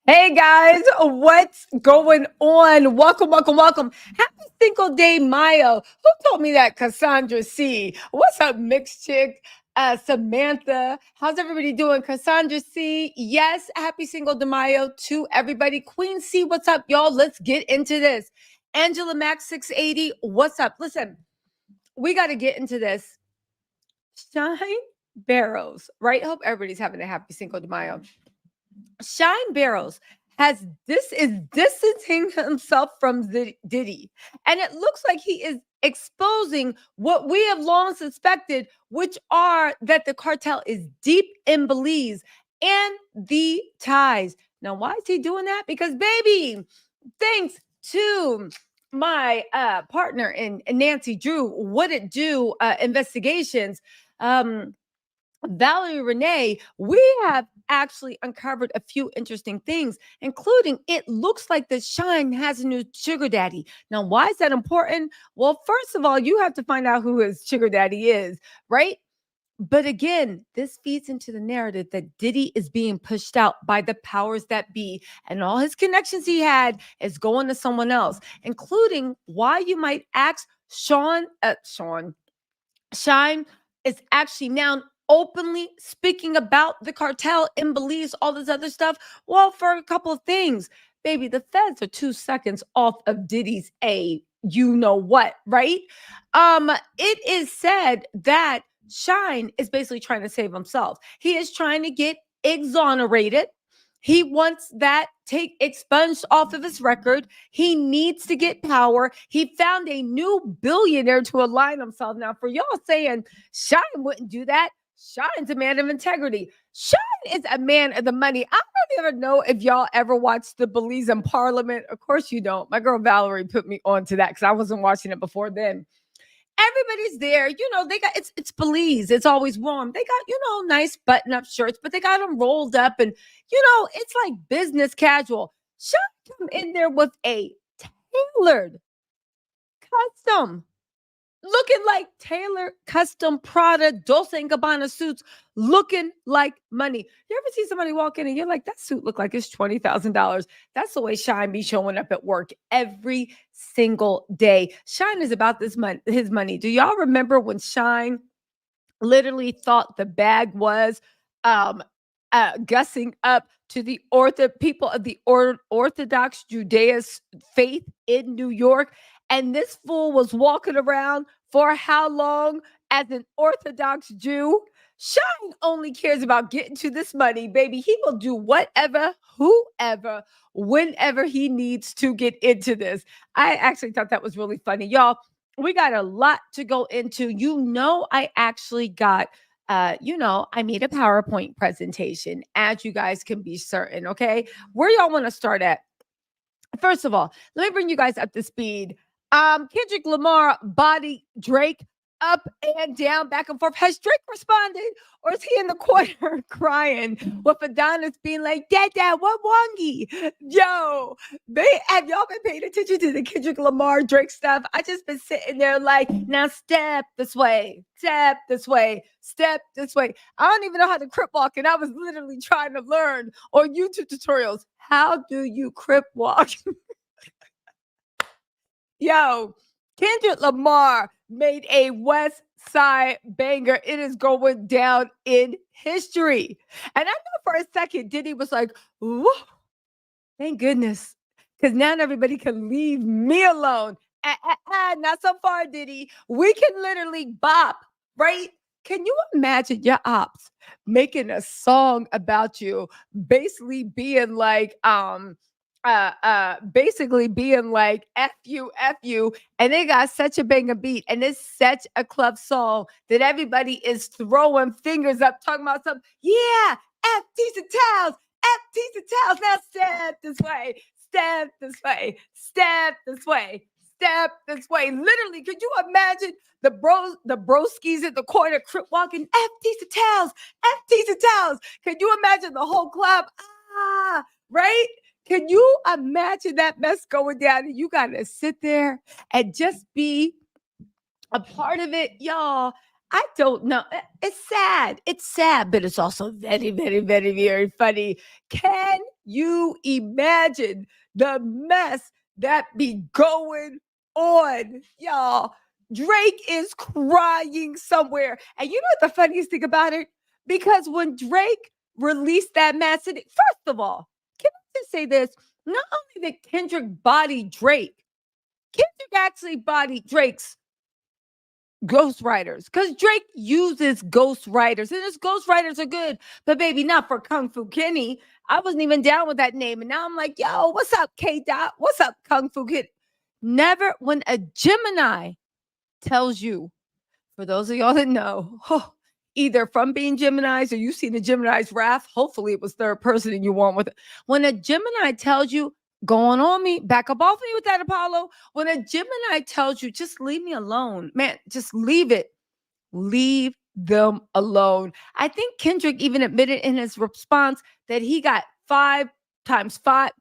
Hey guys, what's going on? Welcome. Happy Cinco de Mayo. Who told me that? Cassandra C. What's up, mixed chick? Samantha. How's everybody doing? Cassandra C. Yes, happy Cinco de Mayo to everybody. Queen C, what's up, y'all? Let's get into this. Angela Max 680, what's up? Listen, we got to get into this. Shine Barrows, right? Hope everybody's having a happy Cinco de Mayo. Shine Barrows has this is distancing himself from Diddy, and it looks like he is exposing what we have long suspected, which are that the cartel is deep in Belize and the ties. Now, why is he doing that? Because, baby, thanks to my partner in Nancy Drew, What It Do investigations. Valerie Renee, we have actually uncovered a few interesting things, including it looks like the Shyne has a new sugar daddy. Now, why is that important? Well, first of all, you have to find out who his sugar daddy is, right? But again, this feeds into the narrative that Diddy is being pushed out by the powers that be, and all his connections he had is going to someone else, including why you might ask Shyne is actually now openly speaking about the cartel in Belize, all this other stuff. Well, for a couple of things, baby, the feds are 2 seconds off of Diddy's a you know what, right? It is said that Shyne is basically trying to save himself. He is trying to get exonerated. He wants that take expunged off of his record. He needs to get power. He found a new billionaire to align himself. Now, for y'all saying Shyne wouldn't do that, Shyne's a man of integrity. Shyne is a man of the money. I don't even know if y'all ever watched the Belizean Parliament. Of course you don't. My girl Valerie put me onto that because I wasn't watching it before then. Everybody's there. They got it's Belize. It's always warm. They got, nice button-up shirts, but they got them rolled up and it's like business casual. Shut them in there with a tailored custom looking like Taylor custom Prada Dolce and Gabbana suits, looking like money. You ever see somebody walk in and you're like, that suit look like it's $20,000? That's the way Shyne be showing up at work every single day. Shyne is about this money, his money. Do y'all remember when Shyne literally thought the bag was um gussing up to the people of the Orthodox Judaist faith in New York? And this fool was walking around for how long as an Orthodox Jew? Shine only cares about getting to this money, baby. He will do whatever, whoever, whenever he needs to get into this. I actually thought that was really funny. Y'all, we got a lot to go into. I actually got I made a PowerPoint presentation, as you guys can be certain. Okay. Where y'all want to start at? First of all, let me bring you guys up to speed. Kendrick Lamar body Drake up and down, back and forth. Has Drake responded, or is he in the corner crying with Adonis being like, Dad, what wongy? Yo, have y'all been paying attention to the Kendrick Lamar Drake stuff? I just been sitting there like, now step this way, step this way, step this way. I don't even know how to crip walk, and I was literally trying to learn on YouTube tutorials. How do you crip walk? Yo, Kendrick Lamar made a West Side banger. It is going down in history. And I know for a second, Diddy was like, whoa, thank goodness. Because now everybody can leave me alone. Not so far, Diddy. We can literally bop, right? Can you imagine your ops making a song about you, basically being like, basically being like F you, and they got such a banger beat, and it's such a club song that everybody is throwing fingers up, talking about something. Yeah, F T's and towels, F T's and towels. Now step this way, step this way, step this way, step this way. Literally, could you imagine the broskies at the corner crip walking, F T's and towels, F T's and towels? Can you imagine the whole club? Right? Can you imagine that mess going down and you got to sit there and just be a part of it, y'all? I don't know. It's sad. It's sad, but it's also very, very, very, very funny. Can you imagine the mess that be going on, y'all? Drake is crying somewhere. And you know what the funniest thing about it? Because when Drake released that message, first of all, can I just say this? Not only did Kendrick body Drake, Kendrick actually bodied Drake's ghostwriters because Drake uses ghostwriters and his ghostwriters are good, but baby, not for Kung Fu Kenny. I wasn't even down with that name. And now I'm like, yo, what's up, K Dot? What's up, Kung Fu Kenny? Never, when a Gemini tells you, for those of y'all that know, either from being Geminis or you've seen the Gemini's wrath, hopefully it was third person and you want with it. When a Gemini tells you, going on me, back up off me with that, Apollo. When a Gemini tells you, just leave me alone, man, just leave it. Leave them alone. I think Kendrick even admitted in his response that he got 5 plus 5.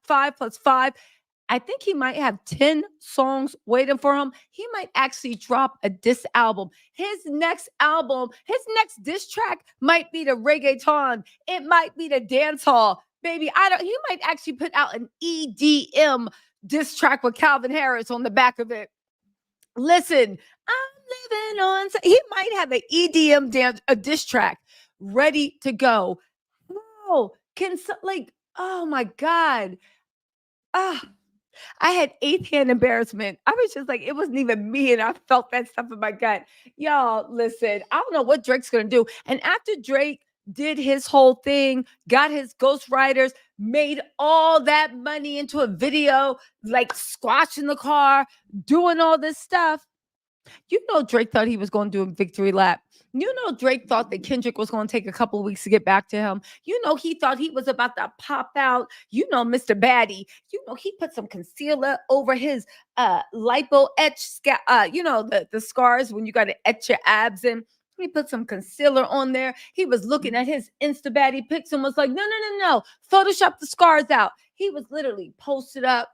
I think he might have 10 songs waiting for him. He might actually drop a diss album. His next album, his next diss track might be the reggaeton. It might be the dance hall. Baby, he might actually put out an EDM diss track with Calvin Harris on the back of it. Listen, I'm living on. He might have an EDM dance, a diss track ready to go. Oh, oh my God. I had eighth hand embarrassment. I was just like, it wasn't even me. And I felt that stuff in my gut. Y'all, listen, I don't know what Drake's going to do. And after Drake did his whole thing, got his ghostwriters, made all that money into a video, like squashing the car, doing all this stuff. You know, Drake thought he was going to do a victory lap. You know, Drake thought that Kendrick was going to take a couple of weeks to get back to him. You know, he thought he was about to pop out. You know, Mr. Baddie. You know, he put some concealer over his lipo etch, the scars when you got to etch your abs in. He put some concealer on there. He was looking at his Insta Baddie pics and was like, no. Photoshop the scars out. He was literally posted up,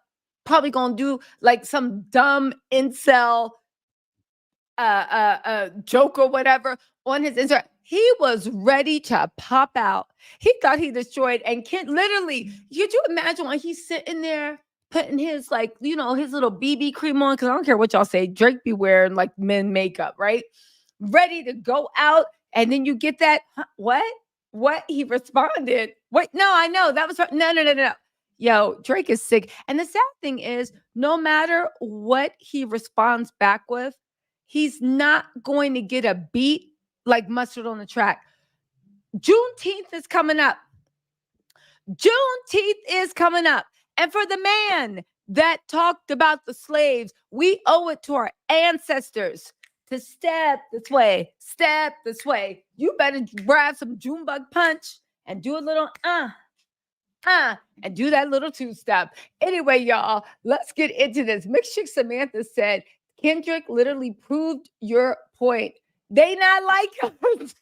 probably going to do like some dumb incel joke or whatever on his Instagram. He was ready to pop out. He thought he destroyed and literally, could you imagine when he's sitting there putting his his little BB cream on? Because I don't care what y'all say, Drake be wearing like men makeup, right? Ready to go out, and then you get that what he responded. Wait, no, I know that was no. Yo, Drake is sick. And the sad thing is, no matter what he responds back with, he's not going to get a beat like mustard on the track. Juneteenth is coming up. And for the man that talked about the slaves, we owe it to our ancestors to step this way. You better grab some Junebug punch and do a little and do that little two-step. Anyway, y'all, let's get into this. Mixed Chick Samantha said, Kendrick literally proved your point. They not like us.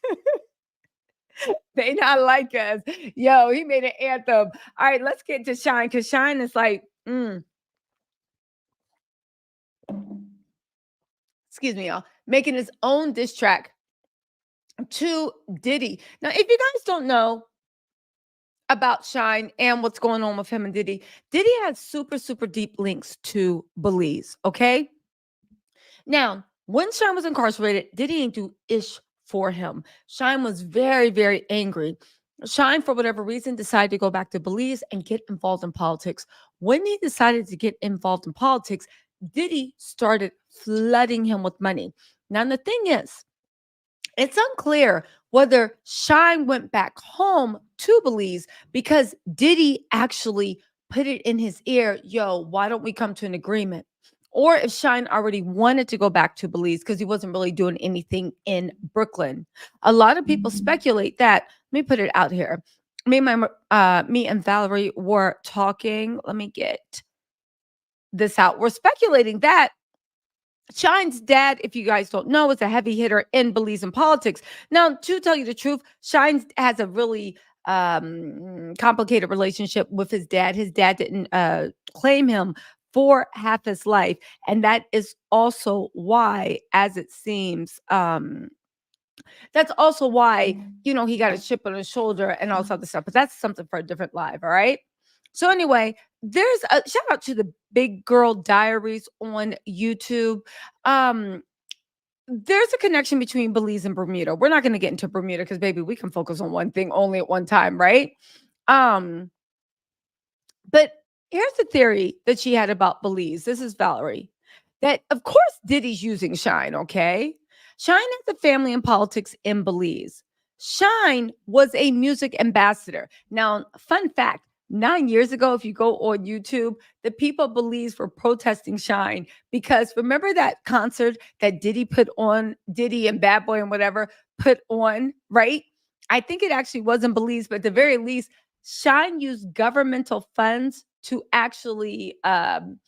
They not like us. Yo, he made an anthem. All right, let's get to Shyne, because Shyne is like, excuse me, y'all, making his own diss track to Diddy. Now, if you guys don't know about Shyne and what's going on with him and Diddy has super, super deep links to Belize, okay? Now, when Shyne was incarcerated, Diddy didn't do ish for him. Shyne was very, very angry. Shyne, for whatever reason, decided to go back to Belize and get involved in politics. When he decided to get involved in politics, Diddy started flooding him with money. Now, the thing is, it's unclear whether Shyne went back home to Belize because Diddy actually put it in his ear, yo, why don't we come to an agreement? Or if Shyne already wanted to go back to Belize because he wasn't really doing anything in Brooklyn. A lot of people speculate that. Let me put it out here. Me and Valerie were talking. Let me get this out. We're speculating that Shyne's dad, if you guys don't know, is a heavy hitter in Belizean politics. Now, to tell you the truth, Shyne has a really complicated relationship with his dad. His dad didn't claim him for half his life. And that is also why, as it seems, That's also why, he got a chip on his shoulder and all this other stuff. But that's something for a different live. All right. So anyway, there's a shout out to the Big Girl Diaries on YouTube. There's a connection between Belize and Bermuda. We're not going to get into Bermuda because, baby, we can focus on one thing only at one time, right? But here's the theory that she had about Belize. This is Valerie. That, of course, Diddy's using Shyne, okay? Shyne has a family in politics in Belize. Shyne was a music ambassador. Now, fun fact, 9 years ago, if you go on YouTube, the people of Belize were protesting Shyne because remember that concert that Diddy put on, Diddy and Bad Boy and whatever put on, right? I think it actually was in Belize, but at the very least, Shyne used governmental funds to actually Shyne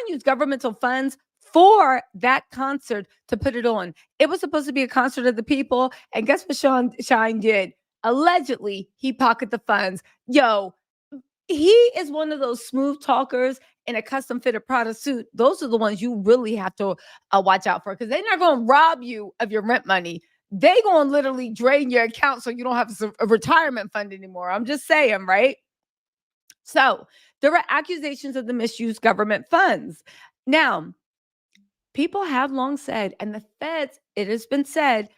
used governmental funds for that concert to put it on. It was supposed to be a concert of the people, and guess what Shyne did? Allegedly, he pocketed the funds. Yo, he is one of those smooth talkers in a custom fitted Prada suit. Those are the ones you really have to watch out for because they're not going to rob you of your rent money. They going to literally drain your account so you don't have a retirement fund anymore. I'm just saying, right? So there were accusations of the misuse government funds. Now, people have long said, and the feds, it has been said,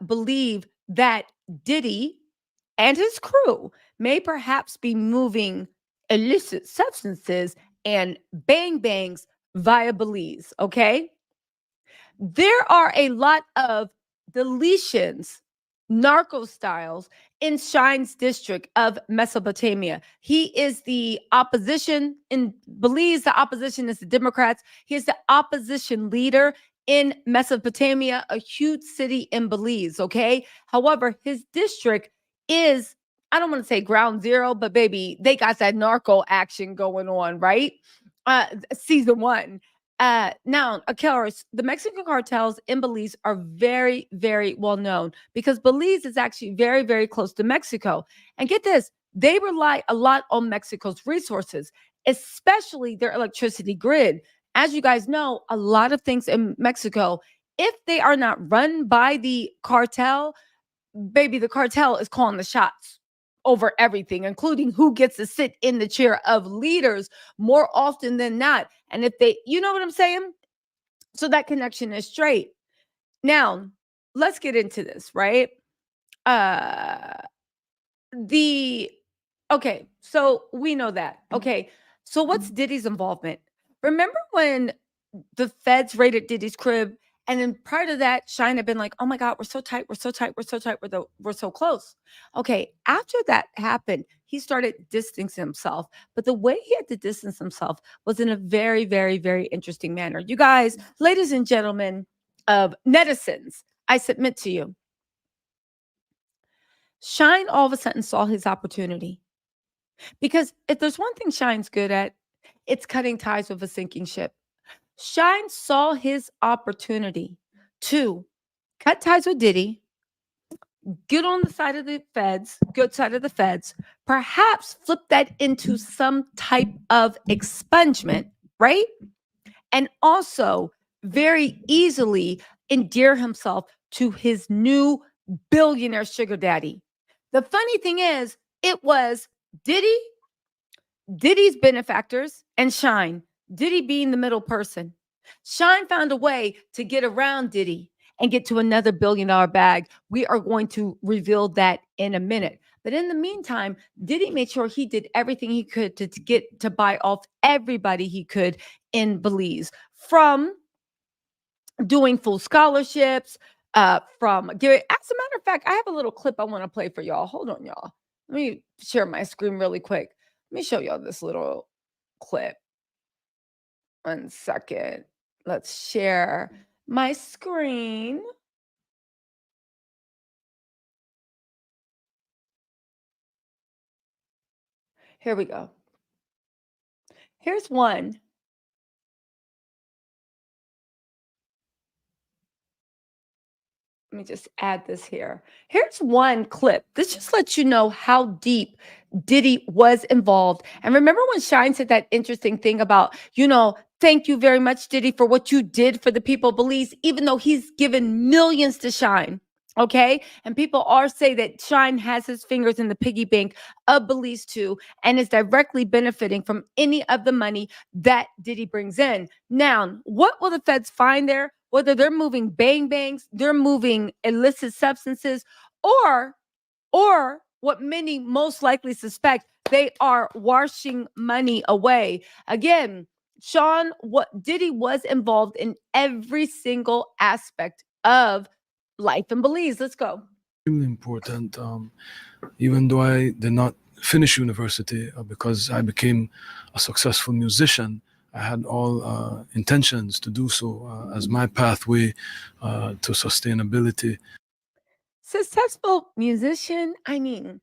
believe that Diddy and his crew may perhaps be moving illicit substances and bangs via Belize, okay? There are a lot of deletions, narco styles in Shyne's district of Mesopotamia. He is the opposition in Belize. The opposition is the Democrats. He is the opposition leader in Mesopotamia, a huge city in Belize. Okay. However, his district is, I don't want to say ground zero, but baby, they got that narco action going on, right? Season 1. Now, Akels, the Mexican cartels in Belize are very, very well known because Belize is actually very, very close to Mexico. And get this, they rely a lot on Mexico's resources, especially their electricity grid. As you guys know, a lot of things in Mexico, if they are not run by the cartel, baby, the cartel is calling the shots over everything, including who gets to sit in the chair of leaders more often than not. And if they, you know what I'm saying? So that connection is straight. Now, let's get into this, right? Okay, so we know that. Okay, so what's Diddy's involvement? Remember when the feds raided Diddy's crib? And then prior to that, Shyne had been like, oh my God, we're so tight, we're so tight, we're so tight, we're so close. Okay, after that happened, he started distancing himself. But the way he had to distance himself was in a very, very, very interesting manner. You guys, ladies and gentlemen of netizens, I submit to you, Shyne all of a sudden saw his opportunity. Because if there's one thing Shyne's good at, it's cutting ties with a sinking ship. Shyne saw his opportunity to cut ties with Diddy, get on the side of the feds, good side of the feds, perhaps flip that into some type of expungement, right? And also very easily endear himself to his new billionaire sugar daddy. The funny thing is, it was Diddy's benefactors and Shyne. Diddy being the middle person. Shyne found a way to get around Diddy and get to another $1 billion bag. We are going to reveal that in a minute. But in the meantime, Diddy made sure he did everything he could to get to buy off everybody he could in Belize, from doing full scholarships, from giving. As a matter of fact, I have a little clip I want to play for y'all. Hold on, y'all. Let me share my screen really quick. Let me show y'all this little clip. 1 second. Let's share my screen. Here we go. Here's one. Let me just add this here. Here's one clip. This just lets you know how deep Diddy was involved. And remember when Shyne said that interesting thing about, thank you very much, Diddy, for what you did for the people of Belize, even though he's given millions to Shyne. Okay. And people are say that Shyne has his fingers in the piggy bank of Belize too, and is directly benefiting from any of the money that Diddy brings in. Now, what will the feds find there? Whether they're moving bang bangs, they're moving illicit substances, or what many most likely suspect, they are washing money away. Again, Sean, what Diddy was involved in every single aspect of life in Belize. Let's go. Extremely important. Even though I did not finish university because I became a successful musician, I had all intentions to do so as my pathway to sustainability. Successful musician. I mean,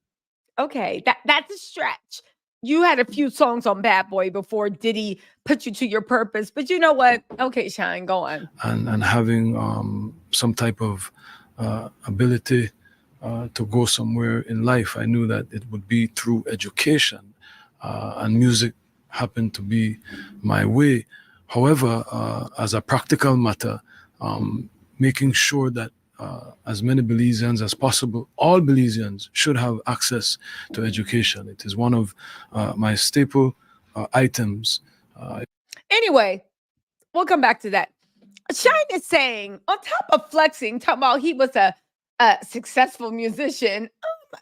okay, that's a stretch. You had a few songs on Bad Boy before Diddy put you to your purpose, but you know what? Okay, Shyne, go on. And having some type of ability to go somewhere in life. I knew that it would be through education, and music happened to be my way. However, as a practical matter, making sure that as many Belizeans as possible, all Belizeans should have access to education. It is one of my staple items. Anyway, we'll come back to that. Shyne is saying, on top of flexing, talking about he was a successful musician.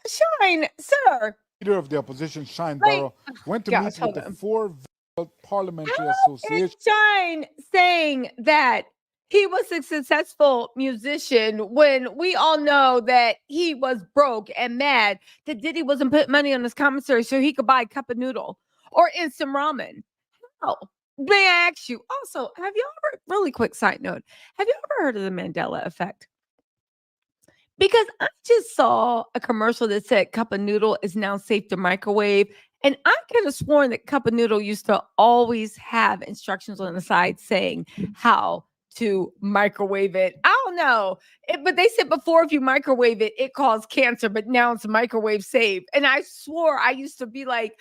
Shyne, sir. Leader of the opposition, Shyne Like, went to gosh, meet with hold the on. four parliamentary How is associations. Shyne saying that he was a successful musician when we all know that he was broke and mad that Diddy wasn't putting money on his commissary so he could buy a cup of noodle or instant ramen? Oh, may I ask you also, have you ever, really quick side note, have you ever heard of the Mandela effect? Because I just saw a commercial that said cup of noodle is now safe to microwave. And I could have sworn that cup of noodle used to always have instructions on the side saying how to microwave it. I don't know. But they said before, if you microwave it, it caused cancer, but now it's microwave safe. And I swore I used to be like,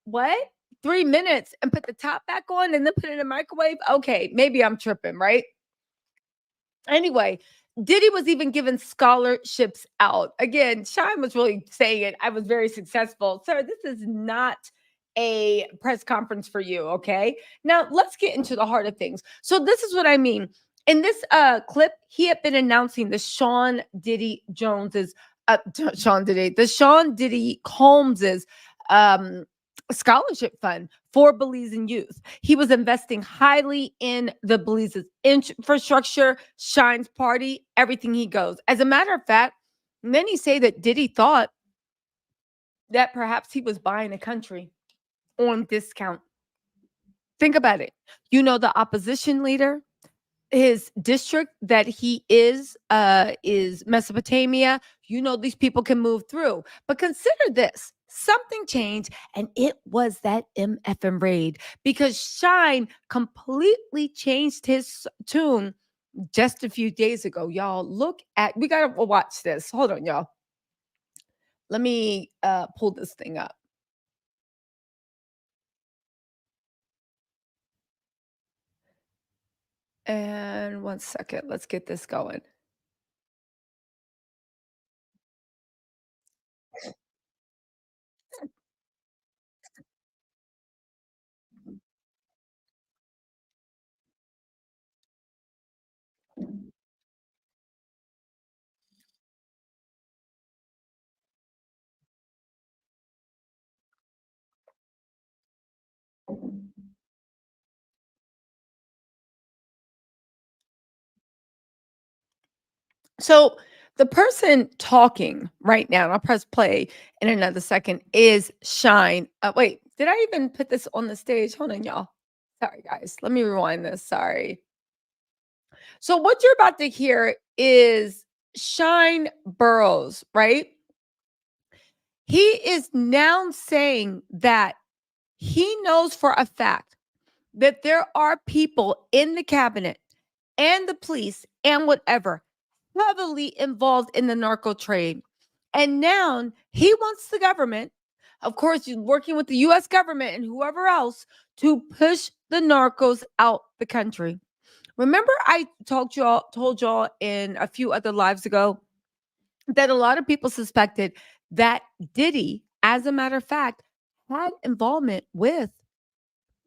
what? 3 minutes and put the top back on and then put it in the microwave? Okay, maybe I'm tripping, right? Anyway, Diddy was even given scholarships out. Again, Shyne was really saying it. I was very successful. Sir, this is not a press conference for you, okay? Now, let's get into the heart of things. So this is what I mean. In this clip, he had been announcing the Sean Diddy Jones's the Sean Diddy Combs's um scholarship fund for Belizean youth. He was investing highly in the Belize's infrastructure, Shyne's party, everything he goes. As a matter of fact, many say that Diddy thought that perhaps he was buying a country on discount. Think about it. You know, the opposition leader, his district that he is Mesopotamia. You know, these people can move through. But consider this. Something changed, and it was that MFM raid because Shyne completely changed his tune just a few days ago. Y'all, look at, we gotta watch this. Hold on, y'all. Let me pull this thing up. And 1 second, let's get this going. So the person talking right now, and I'll press play in another second, is Shyne. Wait, did I even put this on the stage? Hold on, y'all. Sorry, guys. Let me rewind this. Sorry. So what you're about to hear is Shyne Burrows, right? He is now saying that he knows for a fact that there are people in the cabinet and the police and whatever heavily involved in the narco trade. And now he wants the government, of course, working with the US government and whoever else, to push the narcos out the country. Remember, I told y'all in a few other lives ago that a lot of people suspected that Diddy, as a matter of fact, had involvement with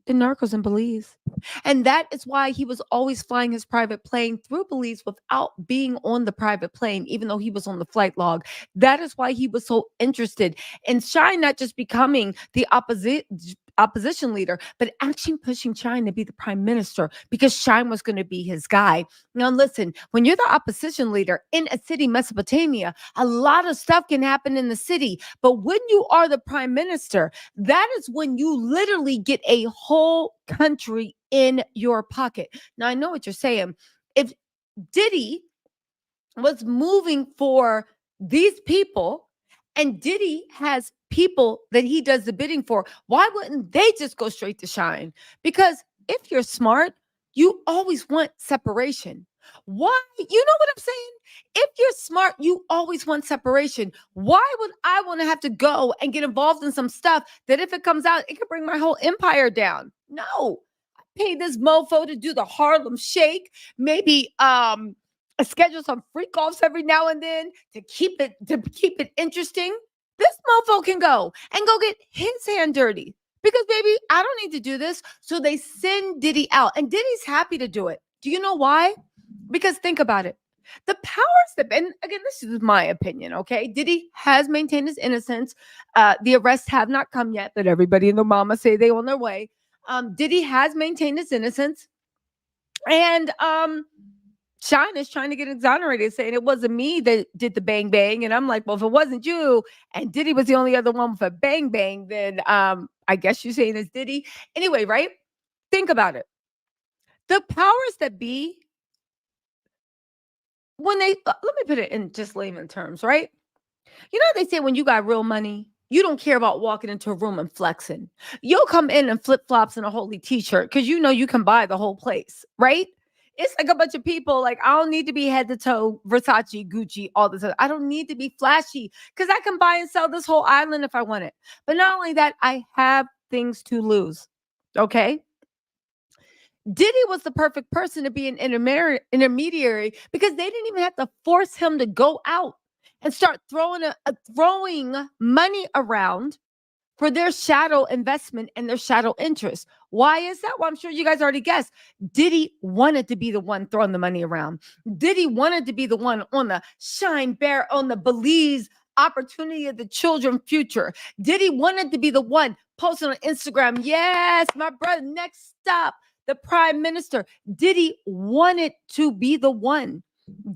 the narcos in Belize. And that is why he was always flying his private plane through Belize without being on the private plane, even though he was on the flight log. That is why he was so interested in Shyne not just becoming the opposition leader, but actually pushing Shyne to be the prime minister because Shyne was going to be his guy. Now, listen, when you're the opposition leader in a city, Mesopotamia, a lot of stuff can happen in the city. But when you are the prime minister, that is when you literally get a whole country in your pocket. Now, I know what you're saying. If Diddy was moving for these people, and Diddy has people that he does the bidding for, why wouldn't they just go straight to Shyne? Because if you're smart, you always want separation. Why? You know what I'm saying? If you're smart, you always want separation. Why would I want to have to go and get involved in some stuff that if it comes out, it could bring my whole empire down? No. I paid this mofo to do the Harlem Shake, maybe schedule some freak offs every now and then to keep it interesting. This mofo can go and go get his hand dirty because baby, I don't need to do this. So they send Diddy out, and Diddy's happy to do it. Do you know why? Because think about it. The powers that, and again, this is my opinion, okay? Diddy has maintained his innocence. The arrests have not come yet, but everybody and their mama say they on their way. Diddy has maintained his innocence, and Shyne is trying to get exonerated, saying it wasn't me that did the bang bang. And I'm like, well, if it wasn't you and Diddy was the only other one with a bang bang, then I guess you're saying it's Diddy. Anyway, right? Think about it. The powers that be, when they, let me put it in just layman terms, right? You know what they say, when you got real money, you don't care about walking into a room and flexing. You'll come in and flip flops and a holy t-shirt because you know you can buy the whole place, right? It's like a bunch of people like, I don't need to be head to toe, Versace, Gucci, all this. I don't need to be flashy because I can buy and sell this whole island if I want it. But not only that, I have things to lose. Okay. Diddy was the perfect person to be an intermediary because they didn't even have to force him to go out and start throwing money around for their shadow investment and their shadow interest. Why is that? Well, I'm sure you guys already guessed. Diddy wanted to be the one throwing the money around. Diddy wanted to be the one on the Shyne Bear, on the Belize opportunity of the children future. Diddy wanted to be the one posting on Instagram. Yes, my brother, next stop, the prime minister. Diddy wanted to be the one.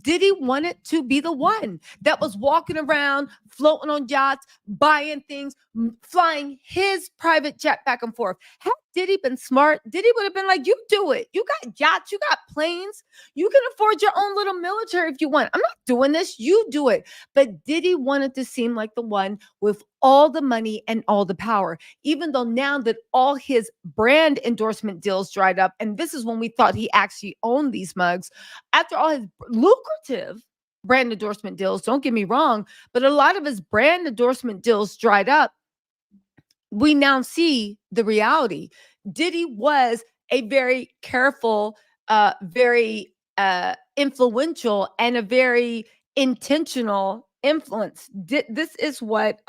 Diddy wanted to be the one that was walking around, floating on yachts, buying things, flying his private jet back and forth. Had Diddy been smart, Diddy would have been like, you do it. You got yachts, you got planes. You can afford your own little military if you want. I'm not doing this. You do it. But Diddy wanted to seem like the one with all the money and all the power, even though now that all his brand endorsement deals dried up, and this is when we thought he actually owned these mugs, after all his lucrative brand endorsement deals, don't get me wrong, but a lot of his brand endorsement deals dried up. We now see the reality. Diddy was a very careful, very influential, and a very intentional influence. This is what's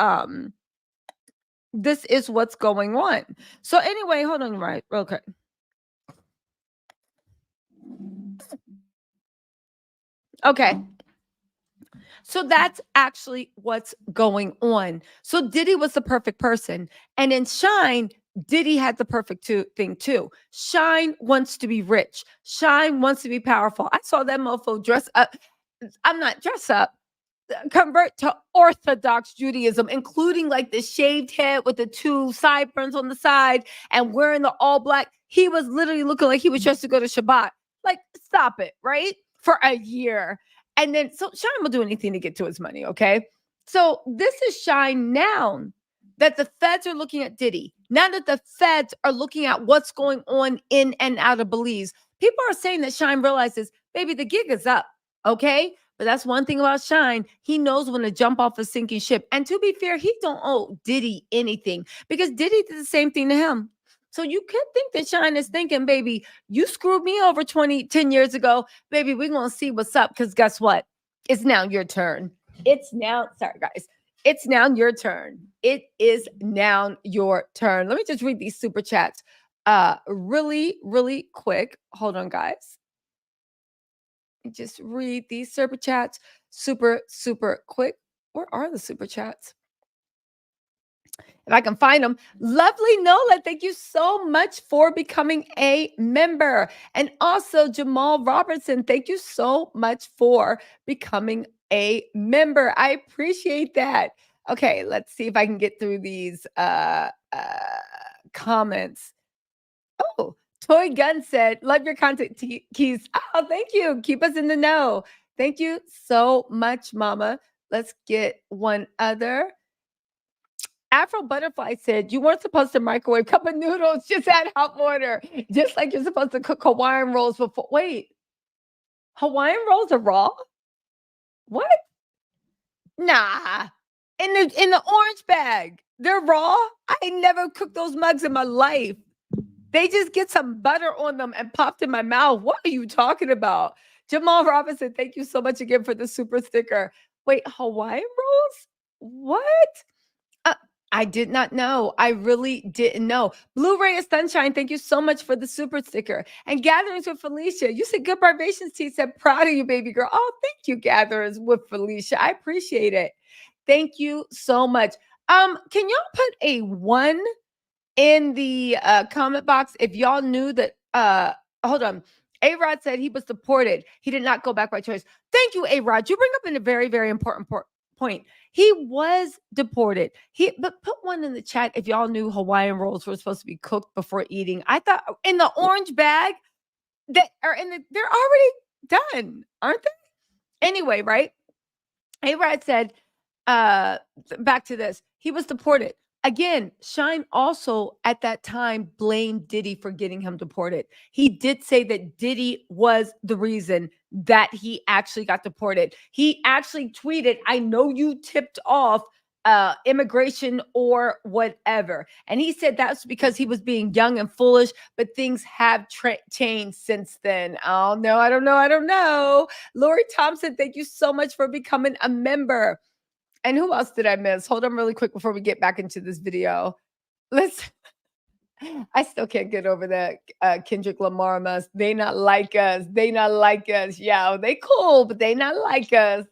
going on. So anyway, hold on, right? Okay. Okay. So that's actually what's going on. So Diddy was the perfect person. And in Shyne, Diddy had the perfect thing too. Shyne wants to be rich. Shyne wants to be powerful. I saw that mofo dress up. I'm not dress up. Convert to Orthodox Judaism, including like the shaved head with the two sideburns on the side and wearing the all black. He was literally looking like he was dressed to go to Shabbat. Like, stop it, right? For a year. And then, so Shyne will do anything to get to his money, okay? So this is Shyne now that the feds are looking at Diddy. Now that the feds are looking at what's going on in and out of Belize, people are saying that Shyne realizes, baby, the gig is up, okay? But that's one thing about Shyne. He knows when to jump off a sinking ship. And to be fair, he don't owe Diddy anything because Diddy did the same thing to him. So you could think that Shyne is thinking, baby, you screwed me over 10 years ago. Baby, we're going to see what's up because guess what? It's now your turn. It's now, sorry guys. It's now your turn. It is now your turn. Let me just read these super chats really, really quick. Hold on, guys. Just read these super chats super, super quick. Where are the super chats? If I can find them. Lovely Nola, thank you so much for becoming a member. And also Jamal Robertson, thank you so much for becoming a member. I appreciate that. Okay, let's see if I can get through these comments. Oh, Toy Gun said, love your content keys. Oh, thank you. Keep us in the know. Thank you so much, Mama. Let's get one other. Afro Butterfly said, you weren't supposed to microwave cup of noodles, just add hot water. Just like you're supposed to cook Hawaiian rolls before. Wait, Hawaiian rolls are raw? What? Nah. In the orange bag. They're raw. I never cooked those mugs in my life. They just get some butter on them and popped in my mouth. What are you talking about? Jamal Robinson, thank you so much again for the super sticker. Wait, Hawaiian rolls? What? I did not know. I really didn't know. Blu-ray of Sunshine, thank you so much for the super sticker. And Gatherings with Felicia, you said good vibrations, T said proud of you, baby girl. Oh, thank you, Gatherings with Felicia. I appreciate it. Thank you so much. Can y'all put a 1 in the comment box if y'all knew that? Hold on. A-Rod said he was deported. He did not go back by choice. Thank you, A-Rod. You bring up in a very, very important point. He was deported. But put 1 in the chat if y'all knew Hawaiian rolls were supposed to be cooked before eating. I thought in the orange bag that are they're already done, aren't they? Anyway, right? A-Rod said, back to this. He was deported. Again, Shyne also at that time blamed Diddy for getting him deported. He did say that Diddy was the reason that he actually got deported. He actually tweeted, I know you tipped off immigration or whatever. And he said that's because he was being young and foolish, but things have changed since then. Oh, no, I don't know. Lori Thompson, thank you so much for becoming a member. And who else did I miss? Hold on really quick before we get back into this video. I still can't get over that Kendrick Lamar must. They not like us. They not like us. Yeah, they cool, but they not like us.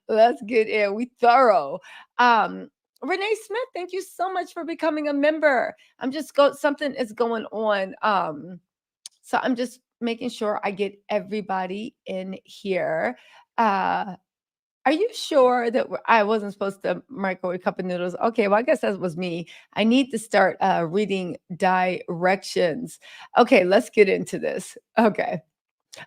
Let's get in. We thorough. Renee Smith, thank you so much for becoming a member. Something is going on. So I'm just making sure I get everybody in here. Are you sure that I wasn't supposed to microwave a cup of noodles? Okay, well, I guess that was me. I need to start reading directions. Okay, let's get into this. Okay.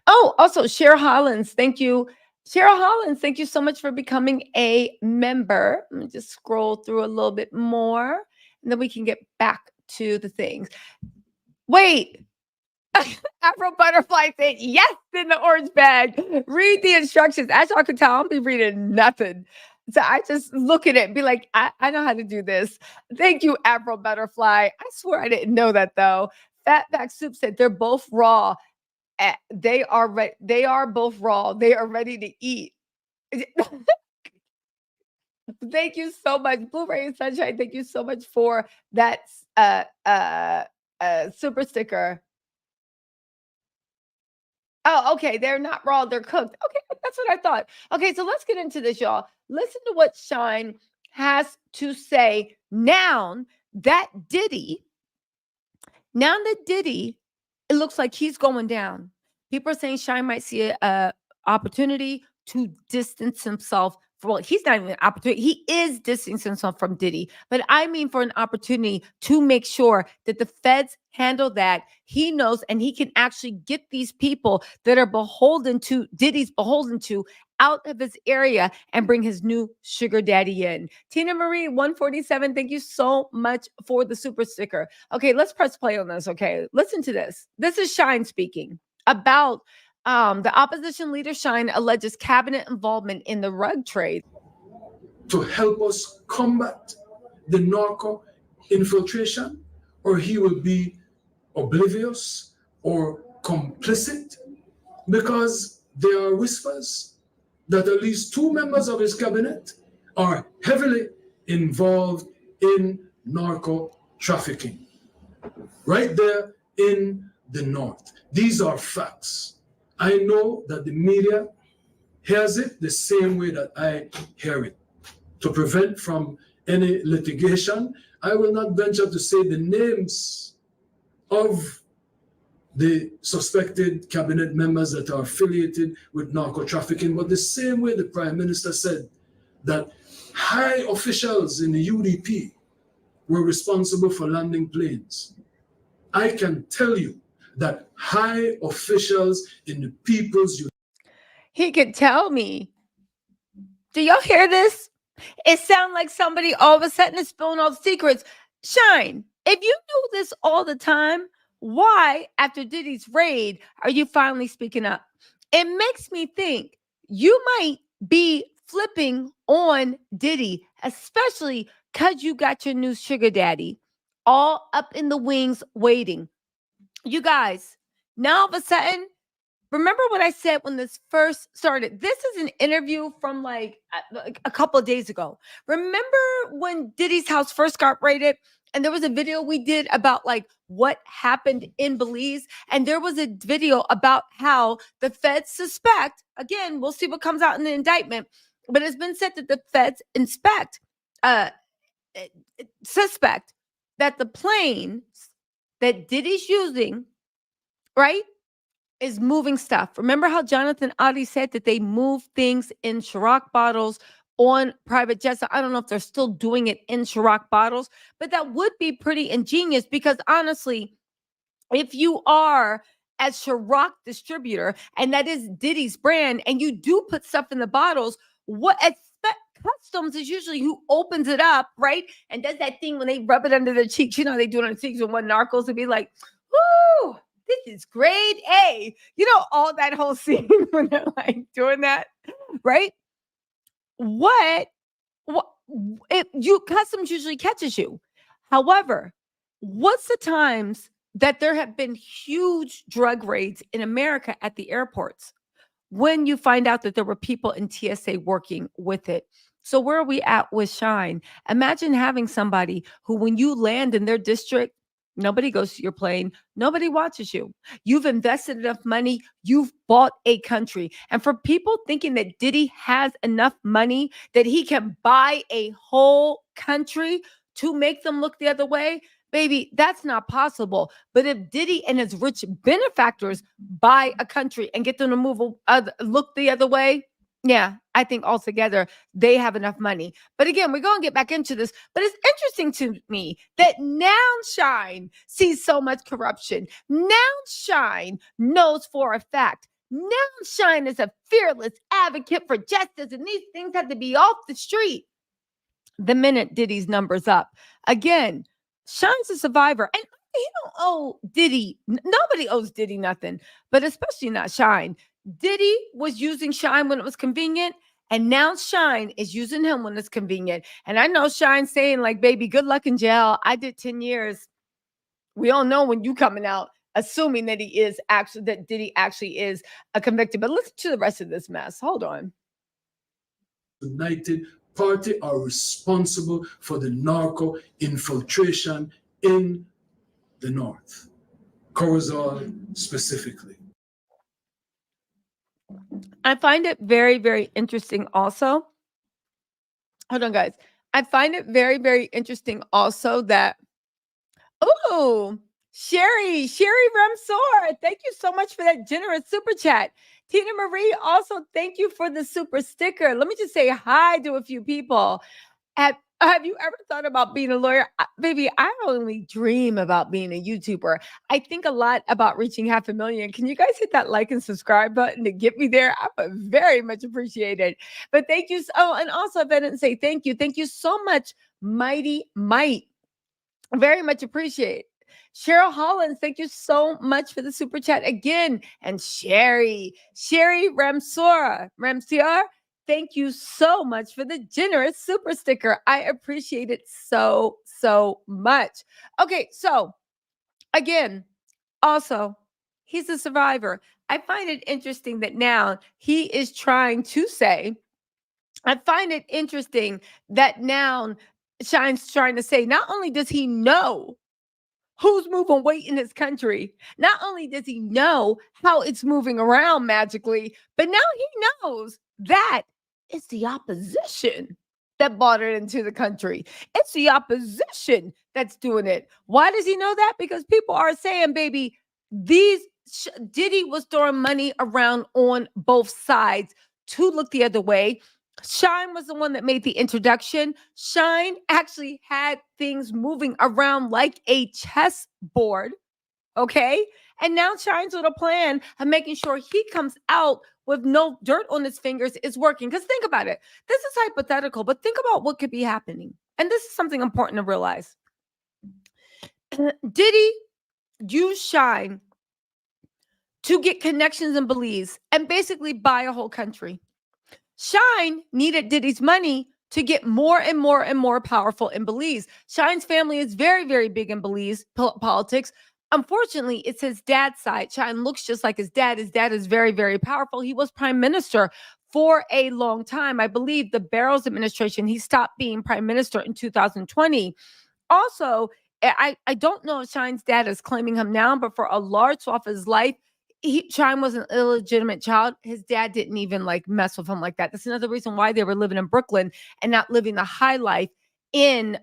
Oh, also, Cheryl Hollins, thank you. Cheryl Hollins, thank you so much for becoming a member. Let me just scroll through a little bit more, and then we can get back to the things. Wait. Afro Butterfly said yes in the orange bag. Read the instructions. As y'all can tell, I don't be reading nothing. So I just look at it and be like, I know how to do this. Thank you, Afro Butterfly. I swear I didn't know that though. Fatback Soup said they're both raw. They are both raw. They are ready to eat. Thank you so much. Blu-ray and Sunshine, thank you so much for that super sticker. Oh, okay. They're not raw, they're cooked. Okay, that's what I thought. Okay, so let's get into this, y'all. Listen to what Shyne has to say now that Diddy, it looks like he's going down. People are saying Shyne might see a opportunity to distance himself. Well, he's not even an opportunity. He is distancing himself from Diddy. But I mean for an opportunity to make sure that the feds handle that. He knows and he can actually get these people that are Diddy's beholden to out of his area and bring his new sugar daddy in. Tina Marie 147, thank you so much for the super sticker. Okay, let's press play on this. Okay, listen to this. This is Shyne speaking about the opposition leader Shyne alleges cabinet involvement in the rug trade. To help us combat the narco infiltration, or he will be oblivious or complicit, because there are whispers that at least 2 members of his cabinet are heavily involved in narco trafficking right there in the north. These are facts. I know that the media hears it the same way that I hear it. To prevent from any litigation, I will not venture to say the names of the suspected cabinet members that are affiliated with narco trafficking, but the same way the Prime Minister said that high officials in the UDP were responsible for landing planes. I can tell you that high officials in the People's He could tell me. Do y'all hear this? It sounds like somebody all of a sudden is spilling all the secrets. Shyne, if you knew this all the time, why, after Diddy's raid, are you finally speaking up? It makes me think you might be flipping on Diddy, especially because you got your new sugar daddy all up in the wings waiting. You guys, now all of a sudden, remember what I said when this first started? This is an interview from like a couple of days ago. Remember when Diddy's house first got raided? And there was a video we did about like what happened in Belize. And there was a video about how the feds suspect, again, we'll see what comes out in the indictment, but it's been said that the feds suspect that the plane that Diddy's using, right, is moving stuff. Remember how Jonathan Oddie said that they move things in Ciroc bottles on private jets? I don't know if they're still doing it in Ciroc bottles, but that would be pretty ingenious because honestly, if you are a Ciroc distributor and that is Diddy's brand and you do put stuff in the bottles, what Customs is usually who opens it up, right? And does that thing when they rub it under their cheeks. You know, they do it on the cheeks with one narcos to be like, whoo, this is grade A. You know, all that whole scene when they're like doing that, right? What Customs usually catches you. However, what's the times that there have been huge drug raids in America at the airports when you find out that there were people in TSA working with it? So where are we at with Shyne? Imagine having somebody who, when you land in their district, nobody goes to your plane. Nobody watches you. You've invested enough money. You've bought a country. And for people thinking that Diddy has enough money that he can buy a whole country to make them look the other way, baby, that's not possible. But if Diddy and his rich benefactors buy a country and get them to look the other way, yeah, I think altogether they have enough money. But again, we're going to get back into this. But it's interesting to me that now Shyne sees so much corruption. Now Shyne knows for a fact. Now Shyne is a fearless advocate for justice, and these things have to be off the street the minute Diddy's numbers up. Again, Shyne's a survivor, and he don't owe Diddy. Nobody owes Diddy nothing, but especially not Shyne. Diddy was using Shyne when it was convenient, and now Shyne is using him when it's convenient. And I know Shyne saying like, baby, good luck in jail. I did 10 years. We all know when you coming out, assuming that Diddy actually is a convicted. But listen to the rest of this mess. Hold on. United Party are responsible for the narco infiltration in the North, Corozal specifically. I find it very, very interesting also. Hold on, guys. I find it very, very interesting also that, Sherry Ramsor, thank you so much for that generous super chat. Tina Marie, also thank you for the super sticker. Let me just say hi to a few people. Have you ever thought about being a lawyer? Baby, I only dream about being a YouTuber. I think a lot about reaching 500,000. Can you guys hit that like and subscribe button to get me there? I would very much appreciate it. But thank you. And also, if I didn't say thank you so much, Mighty Might. Very much appreciate. Cheryl Hollins, thank you so much for the super chat again. And Sherry Ramsor, thank you so much for the generous super sticker. I appreciate it so, so much. Okay, so again, also, he's a survivor. I find it interesting that now he is trying to say, I find it interesting that now Shyne's trying to say, not only does he know who's moving weight in his country, not only does he know how it's moving around magically, but now he knows that it's the opposition that brought it into the country. It's the opposition that's doing it. Why does he know that? Because people are saying, baby, Diddy was throwing money around on both sides to look the other way. Shyne was the one that made the introduction. Shyne actually had things moving around like a chessboard. Okay. And now Shyne's little plan of making sure he comes out with no dirt on his fingers is working. Because think about it. This is hypothetical, but think about what could be happening. And this is something important to realize. Diddy used Shyne to get connections in Belize and basically buy a whole country. Shyne needed Diddy's money to get more and more and more powerful in Belize. Shyne's family is very, very big in Belize politics. Unfortunately, it's his dad's side. Shyne looks just like his dad. His dad is very, very powerful. He was prime minister for a long time. I believe the Barrows administration, he stopped being prime minister in 2020. Also, I don't know if Shyne's dad is claiming him now, but for a large swath of his life, Shyne was an illegitimate child. His dad didn't even like mess with him like that. That's another reason why they were living in Brooklyn and not living the high life in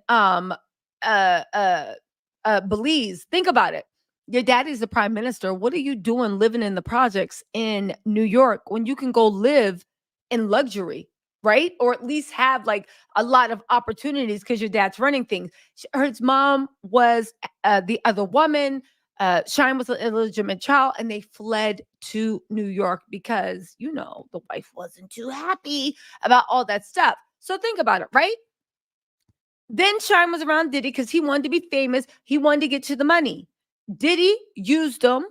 Belize. Think about it. Your daddy's the prime minister. What are you doing living in the projects in New York when you can go live in luxury, right? Or at least have like a lot of opportunities because your dad's running things. His mom was the other woman. Shyne was an illegitimate child, and they fled to New York because, you know, the wife wasn't too happy about all that stuff. So think about it, right? Then Shyne was around Diddy because he wanted to be famous. He wanted to get to the money. Diddy used him,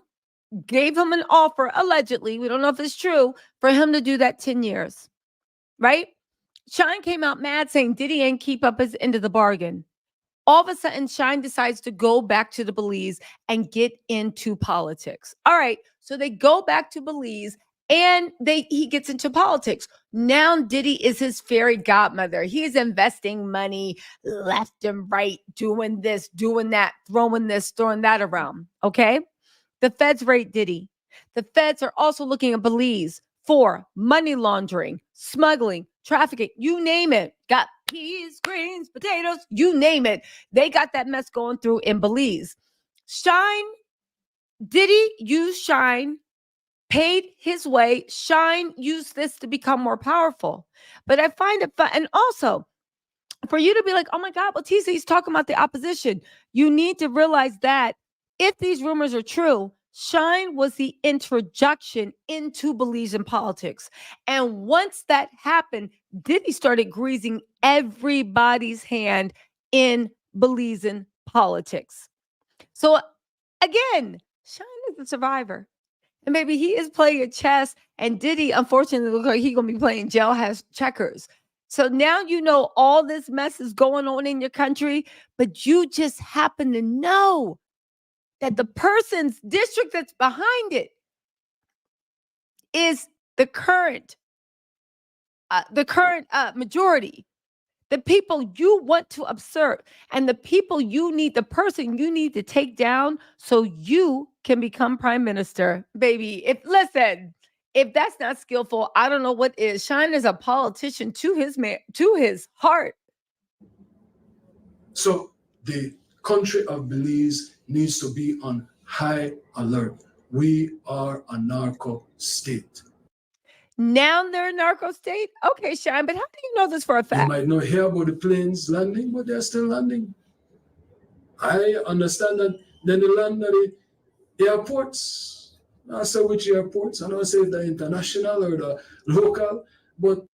gave him an offer, allegedly, we don't know if it's true, for him to do that 10 years, right? Shyne came out mad saying Diddy ain't keep up his end of the bargain. All of a sudden, Shyne decides to go back to the Belize and get into politics. All right, so they go back to Belize and he gets into politics. Now Diddy is his fairy godmother. He's investing money left and right, doing this, doing that, throwing this, throwing that around, okay? The feds raid Diddy. The feds are also looking at Belize for money laundering, smuggling, trafficking, you name it. Got peas, greens, potatoes, you name it. They got that mess going through in Belize. Diddy used Shyne, paid his way. Shyne used this to become more powerful. But I find it fun. And also, for you to be like, oh my God, well, TC's talking about the opposition. You need to realize that if these rumors are true, Shyne was the introduction into Belizean politics. And once that happened, Diddy started greasing everybody's hand in Belizean politics. So again, Shyne is a survivor. And maybe he is playing chess, and Diddy, unfortunately, looks like he's going to be playing jailhouse checkers. So now you know all this mess is going on in your country, but you just happen to know that the person's district that's behind it is the current majority, the people you want to observe, and the people the person you need to take down so you can become prime minister. Baby, if that's not skillful, I don't know what is. Shyne is a politician to his heart. So the country of Belize needs to be on high alert. We are a narco state. Now they're a narco state? Okay, Shyne, but how do you know this for a fact? You might not hear about the planes landing, but they're still landing. I understand that then they land at the airports. I say which airports. I don't say the international or the local, but.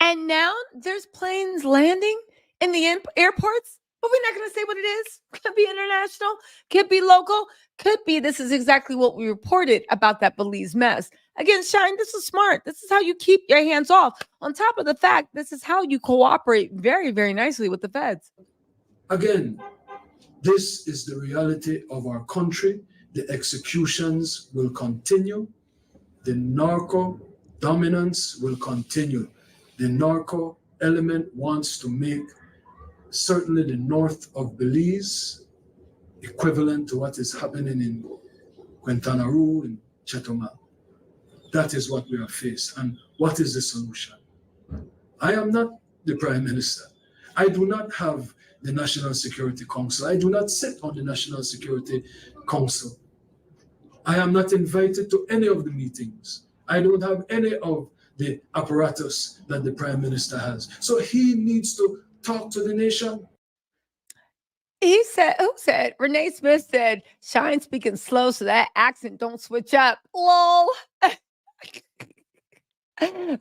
And now there's planes landing in the airports, but we're not going to say what it is. Could be international, could be local, could be this is exactly what we reported about that Belize mess. Again, Shyne, this is smart. This is how you keep your hands off. On top of the fact, this is how you cooperate very, very nicely with the feds. Again, this is the reality of our country. the executions will continue. The narco dominance will continue. The narco element wants to make certainly the north of Belize equivalent to what is happening in Quintana Roo and Chetumal. That is what we are faced. And what is the solution? I am not the Prime Minister. I do not have the National Security Council. I do not sit on the National Security Council. I am not invited to any of the meetings. I don't have any of the apparatus that the Prime Minister has. So he needs to talk to the nation. He said, who said? Renee Smith said, Shyne speaking slow so that accent don't switch up. Lol.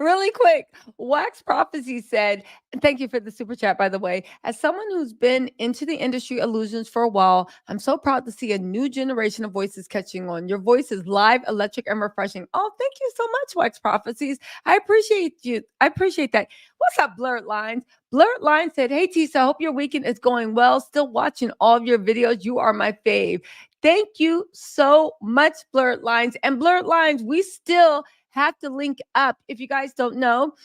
Really quick, Wax Prophecy said, and thank you for the super chat, by the way. As someone who's been into the industry illusions for a while, I'm so proud to see a new generation of voices catching on. Your voice is live, electric, and refreshing. Oh, thank you so much, Wax Prophecies. I appreciate you. I appreciate that. What's up, Blurred Lines? Blurred Lines said, hey, Tisa, hope your weekend is going well. Still watching all of your videos. You are my fave. Thank you so much, Blurred Lines. And Blurred Lines, we still have to link up. If you guys don't know,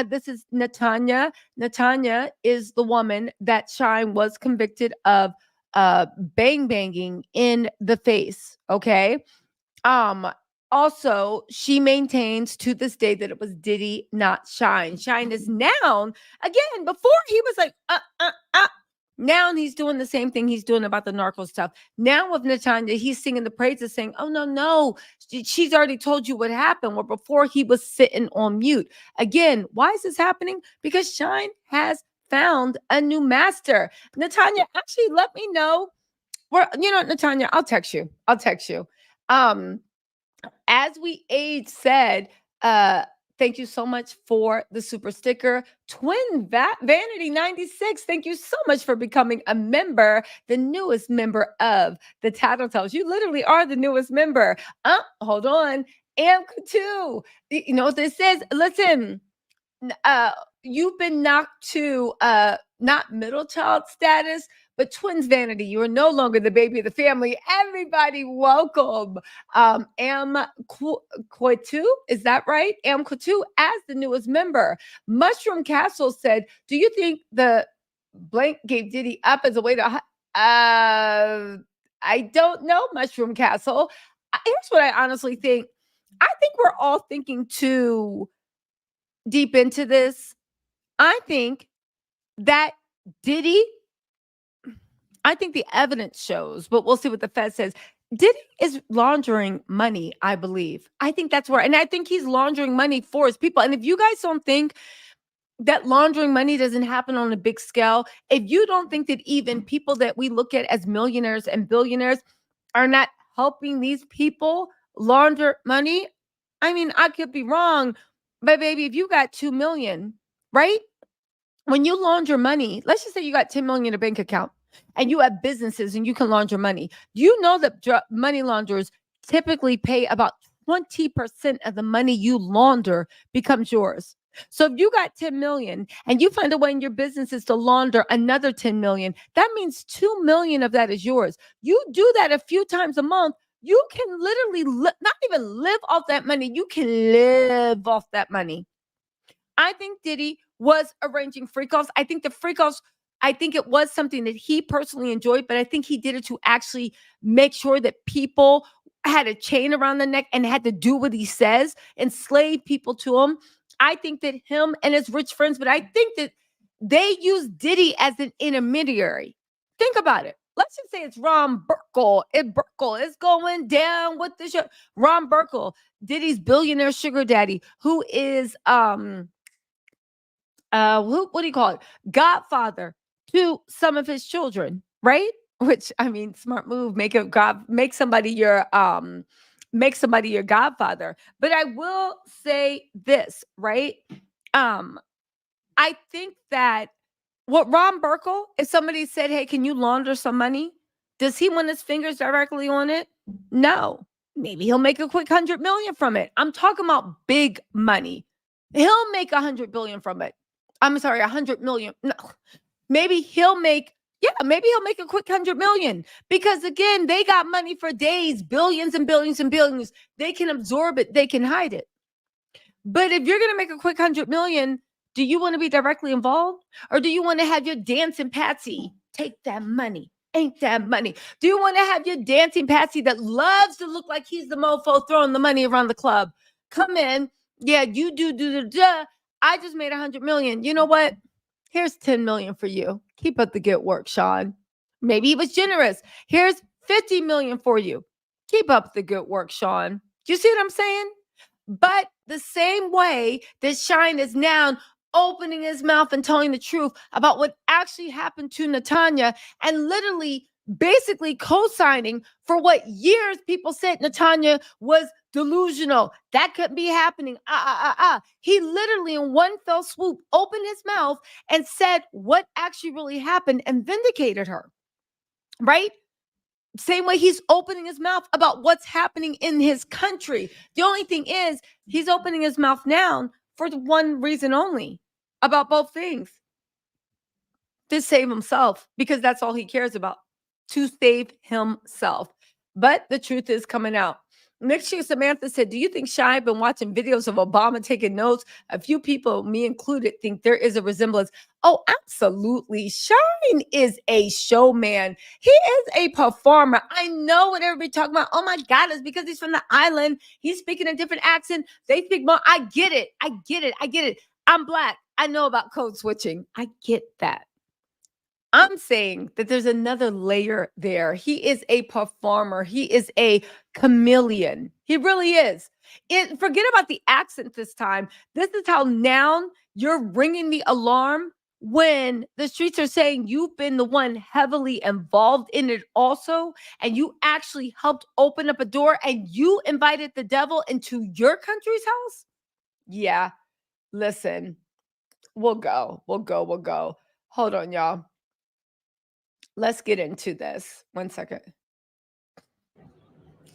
this is Natanya. Natanya is the woman that Shyne was convicted of banging in the face. Okay. Also, she maintains to this day that it was Diddy, not Shyne. Shyne is now, again, before he was like, now he's doing the same thing he's doing about the narco stuff. Now with Natanya, he's singing the praises saying, oh, no, she's already told you what happened. Where before he was sitting on mute. Again, why is this happening? Because Shyne has found a new master. Natanya, actually, let me know. Where, Natanya, I'll text you. As we age said, thank you so much for the super sticker. Twin Vanity 96, thank you so much for becoming a member, the newest member of the Tattle Tells. You literally are the newest member. Hold on. Amka2. You know what this says? Listen, you've been knocked to not middle child status, but twins vanity. You are no longer the baby of the family. Everybody, welcome. Amka2, is that right? Amka2 as the newest member. Mushroom Castle said, do you think the blank gave Diddy up as a way to I don't know, Mushroom Castle. Here's what I honestly think. I think we're all thinking too deep into this. I think that Diddy, I think the evidence shows, but we'll see what the Fed says. Diddy is laundering money, I believe. I think that's where, and I think he's laundering money for his people. And if you guys don't think that laundering money doesn't happen on a big scale, if you don't think that even people that we look at as millionaires and billionaires are not helping these people launder money, I mean, I could be wrong, but baby, if you got 2 million, right? When you launder money, let's just say you got 10 million in a bank account and you have businesses and you can launder money. Do you know that money launderers typically pay about 20% of the money you launder becomes yours? So if you got 10 million and you find a way in your businesses to launder another 10 million, that means 2 million of that is yours. You do that a few times a month, you can literally not even live off that money. You can live off that money. I think Diddy was arranging freak-offs. I think the freak-offs, I think it was something that he personally enjoyed, but I think he did it to actually make sure that people had a chain around the neck and had to do what he says, enslave people to him. I think that him and his rich friends, but I think that they use Diddy as an intermediary. Think about it. Let's just say it's Ron Burkle. Burkle is going down with the show. Ron Burkle, Diddy's billionaire sugar daddy, who is what do you call it? Godfather to some of his children, right? Which, I mean, smart move. Make somebody your godfather. But I will say this, right? I think that what Ron Burkle, if somebody said, hey, can you launder some money? Does he want his fingers directly on it? No. Maybe he'll make a quick 100 million from it. I'm talking about big money. He'll make 100 billion from it. I'm sorry, 100 million. No. Maybe he'll make Yeah, maybe he'll make a quick 100 million because again, they got money for days, billions and billions and billions. They can absorb it, they can hide it. But if you're going to make a quick 100 million, do you want to be directly involved? Or do you want to have your dancing Patsy take that money? Ain't that money? Do you want to have your dancing Patsy that loves to look like he's the mofo throwing the money around the club? Come in. Yeah, you do. I just made 100 million. You know what? Here's 10 million for you. Keep up the good work, Shyne. Maybe he was generous. Here's 50 million for you. Keep up the good work, Shyne. Do you see what I'm saying? But the same way that Shyne is now opening his mouth and telling the truth about what actually happened to Natanya and literally basically co-signing for what years people said Natanya was delusional. That couldn't be happening. He literally in one fell swoop opened his mouth and said what actually really happened and vindicated her. Right? Same way he's opening his mouth about what's happening in his country. The only thing is he's opening his mouth now for one reason only about both things. To save himself, because that's all he cares about, to save himself. But the truth is coming out. Next year, Samantha said, do you think Shyne been watching videos of Obama taking notes? A few people, me included, think there is a resemblance. Oh, absolutely. Shyne is a showman. He is a performer. I know what everybody talking about. Oh my God, it's because he's from the island. He's speaking a different accent. They speak more. I get it. I'm Black. I know about code switching. I get that. I'm saying that there's another layer there. He is a performer. He is a chameleon. He really is. Forget about the accent this time. This is how now you're ringing the alarm when the streets are saying you've been the one heavily involved in it also, and you actually helped open up a door and you invited the devil into your country's house. Yeah, listen, we'll go. Hold on, y'all. Let's get into this. 1 second.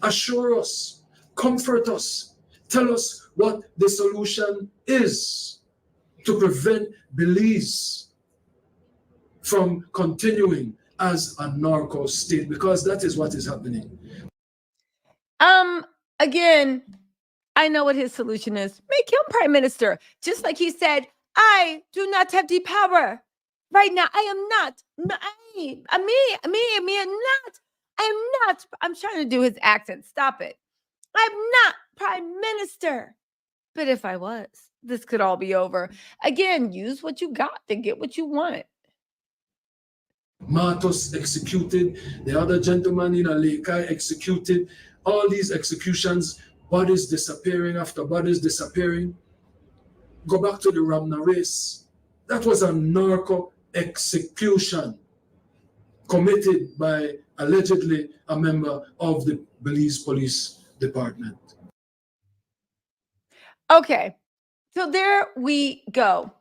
Assure us, comfort us, tell us what the solution is to prevent Belize from continuing as a narco state, because that is what is happening. Again, I know what his solution is. Make him prime minister. Just like he said, I do not have the power. Right now, I am not. I'm trying to do his accent. Stop it. I'm not prime minister. But if I was, this could all be over. Again, use what you got to get what you want. Matos executed, the other gentleman in Alekai executed, all these executions, bodies disappearing after bodies disappearing. Go back to the Ramna race. That was a narco execution committed by allegedly a member of the Belize Police Department. Okay, so there we go.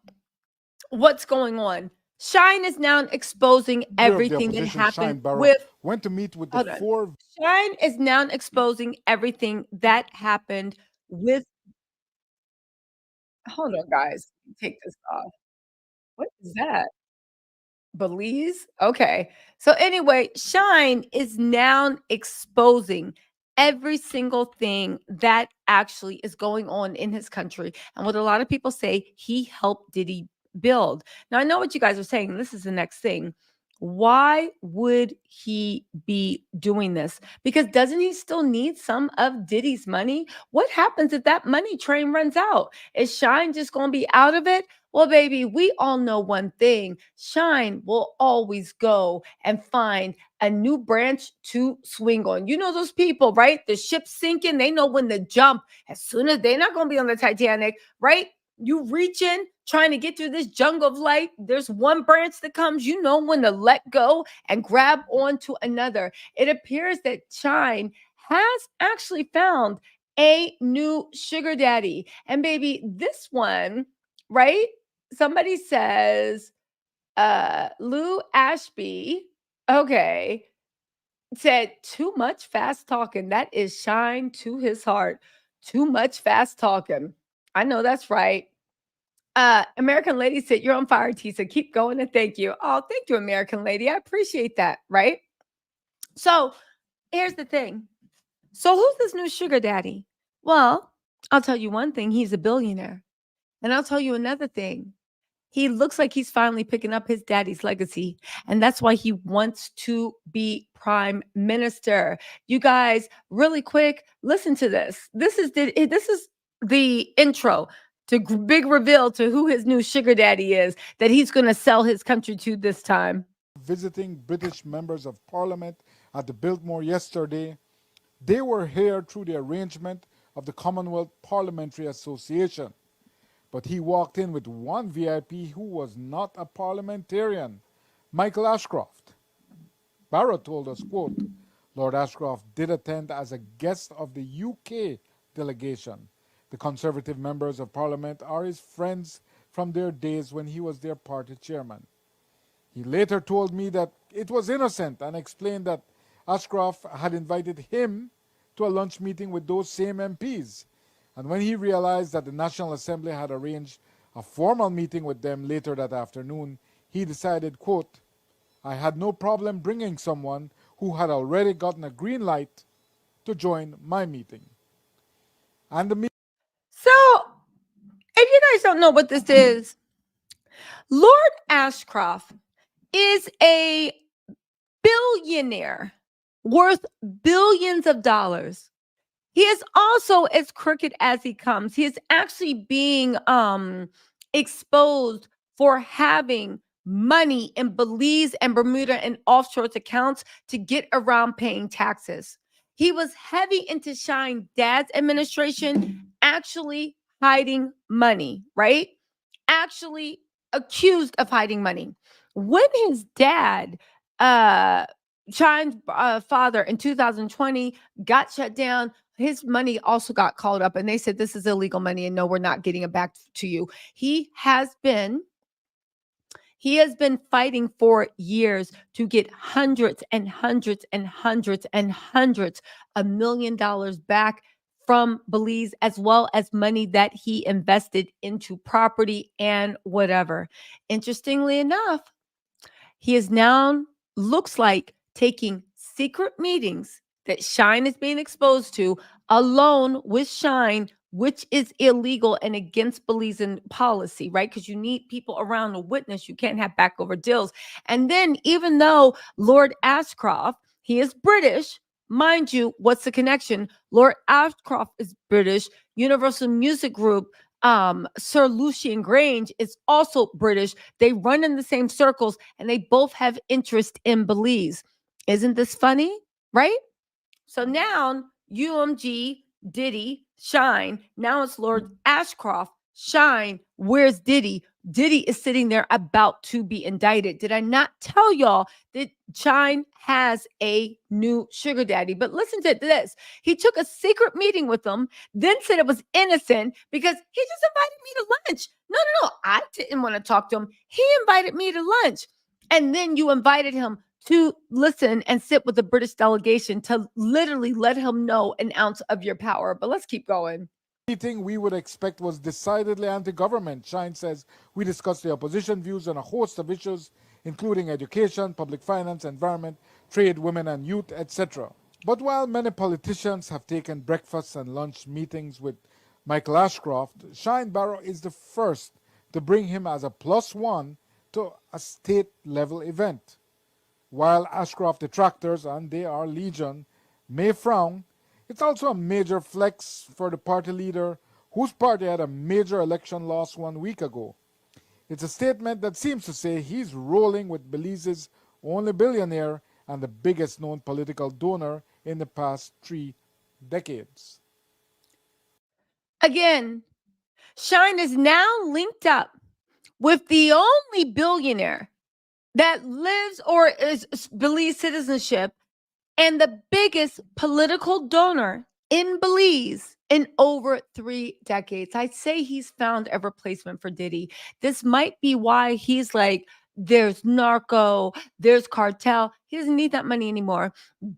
What's going on? Shyne is now exposing everything that happened with. Went to meet with the four. Shyne is now exposing everything that happened with. Hold on, guys. Take this off. What is that? Belize? Okay. So anyway, Shyne is now exposing every single thing that actually is going on in his country. And what a lot of people say, he helped Diddy build. Now, I know what you guys are saying. This is the next thing. Why would he be doing this? Because doesn't he still need some of Diddy's money? What happens if that money train runs out? Is Shyne just going to be out of it? Well, baby, we all know one thing. Shyne will always go and find a new branch to swing on. You know those people, right? The ship's sinking. They know when to jump. As soon as they're not going to be on the Titanic, right? You reach in, trying to get through this jungle of life. There's one branch that comes, you know when to let go and grab onto another. It appears that Shyne has actually found a new sugar daddy. And baby, this one, right? Somebody says, Lou Ashby, okay, said too much fast talking. That is Shyne to his heart. Too much fast talking. I know that's right. American Lady said, "You're on fire, Tisa. Keep going and thank you." Oh, thank you, American Lady. I appreciate that, right? So here's the thing. So who's this new sugar daddy? Well, I'll tell you one thing. He's a billionaire. And I'll tell you another thing. He looks like he's finally picking up his daddy's legacy. And that's why he wants to be prime minister. You guys, really quick, listen to this. This is the intro to big reveal to who his new sugar daddy is that he's going to sell his country to this time. Visiting British members of parliament at the Biltmore yesterday. They were here through the arrangement of the Commonwealth Parliamentary Association. But he walked in with one VIP who was not a parliamentarian, Michael Ashcroft. Barrow told us, quote, Lord Ashcroft did attend as a guest of the UK delegation. The Conservative members of Parliament are his friends from their days when he was their party chairman. He later told me that it was innocent and explained that Ashcroft had invited him to a lunch meeting with those same MPs. And when he realized that the National Assembly had arranged a formal meeting with them later that afternoon, he decided, quote, I had no problem bringing someone who had already gotten a green light to join my meeting. And the meeting. So, if you guys don't know what this is, Lord Ashcroft is a billionaire worth billions of dollars. He is also as crooked as he comes. He is actually being exposed for having money in Belize and Bermuda and offshore accounts to get around paying taxes. He was heavy into Shyne dad's administration, actually hiding money, right? Actually accused of hiding money. When his dad, Shyne's father in 2020 got shut down, his money also got called up and they said, this is illegal money and no, we're not getting it back to you. He has been fighting for years to get hundreds and hundreds and hundreds and hundreds of $1 million back from Belize, as well as money that he invested into property and whatever. Interestingly enough, he is now, looks like, taking secret meetings that Shyne is being exposed to alone with Shyne, which is illegal and against Belizean policy, right? Because you need people around to witness. You can't have back over deals. And then even though Lord Ashcroft, he is British, mind you, what's the connection? Lord Ashcroft is British. Universal Music Group, Sir Lucian Grange is also British. They run in the same circles and they both have interest in Belize. Isn't this funny? Right? So now UMG, Diddy, Shyne. Now it's Lord Ashcroft, Shyne. Where's Diddy? Diddy is sitting there about to be indicted. Did I not tell y'all that Shyne has a new sugar daddy? But listen to this. He took a secret meeting with them, then said it was innocent because he just invited me to lunch. No. I didn't want to talk to him. He invited me to lunch. And then you invited him to listen and sit with the British delegation to literally let him know an ounce of your power. But let's keep going. Meeting we would expect was decidedly anti-government. Shyne says we discussed the opposition views on a host of issues, including education, public finance, environment, trade, women and youth, etc. But while many politicians have taken breakfast and lunch meetings with Michael Ashcroft, Shyne Barrow is the first to bring him as a +1 to a state-level event. While Ashcroft detractors, and they are legion, may frown, it's also a major flex for the party leader whose party had a major election loss 1 week ago. It's a statement that seems to say he's rolling with Belize's only billionaire and the biggest known political donor in the past 3 decades. Again, Shyne is now linked up with the only billionaire that lives or is Belize citizenship and the biggest political donor in Belize in over 3 decades. I'd say he's found a replacement for Diddy. This might be why he's like, there's narco, there's cartel. He doesn't need that money anymore.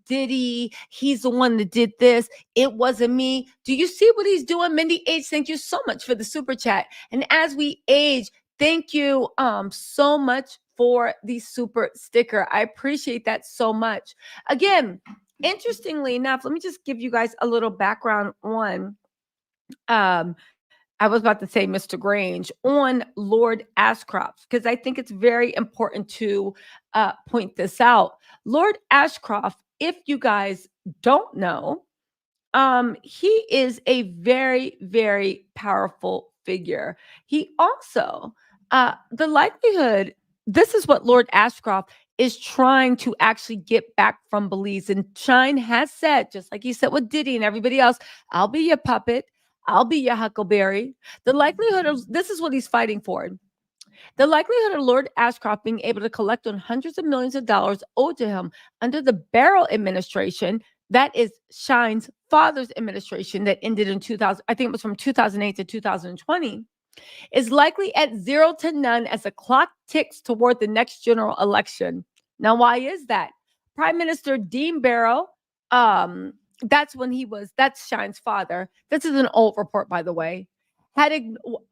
Diddy, he's the one that did this. It wasn't me. Do you see what he's doing? Mindy H, thank you so much for the super chat. And as we age, thank you so much for the super sticker. I appreciate that so much. Again, interestingly enough, let me just give you guys a little background on I was about to say Mr. Grange, on Lord Ashcroft, because I think it's very important to point this out. Lord Ashcroft, if you guys don't know, he is a very, very powerful figure. He also, the likelihood, this is what Lord Ashcroft is trying to actually get back from Belize. And Shyne has said, just like he said with Diddy and everybody else, I'll be your puppet. I'll be your huckleberry. The likelihood of this is what he's fighting for. The likelihood of Lord Ashcroft being able to collect on hundreds of millions of dollars owed to him under the Barrow administration, that is Shyne's father's administration that ended in 2000, I think it was from 2008 to 2020, is likely at 0 to none as the clock ticks toward the next general election. Now, why is that? Prime Minister Dean Barrow, that's Shyne's father. This is an old report, by the way.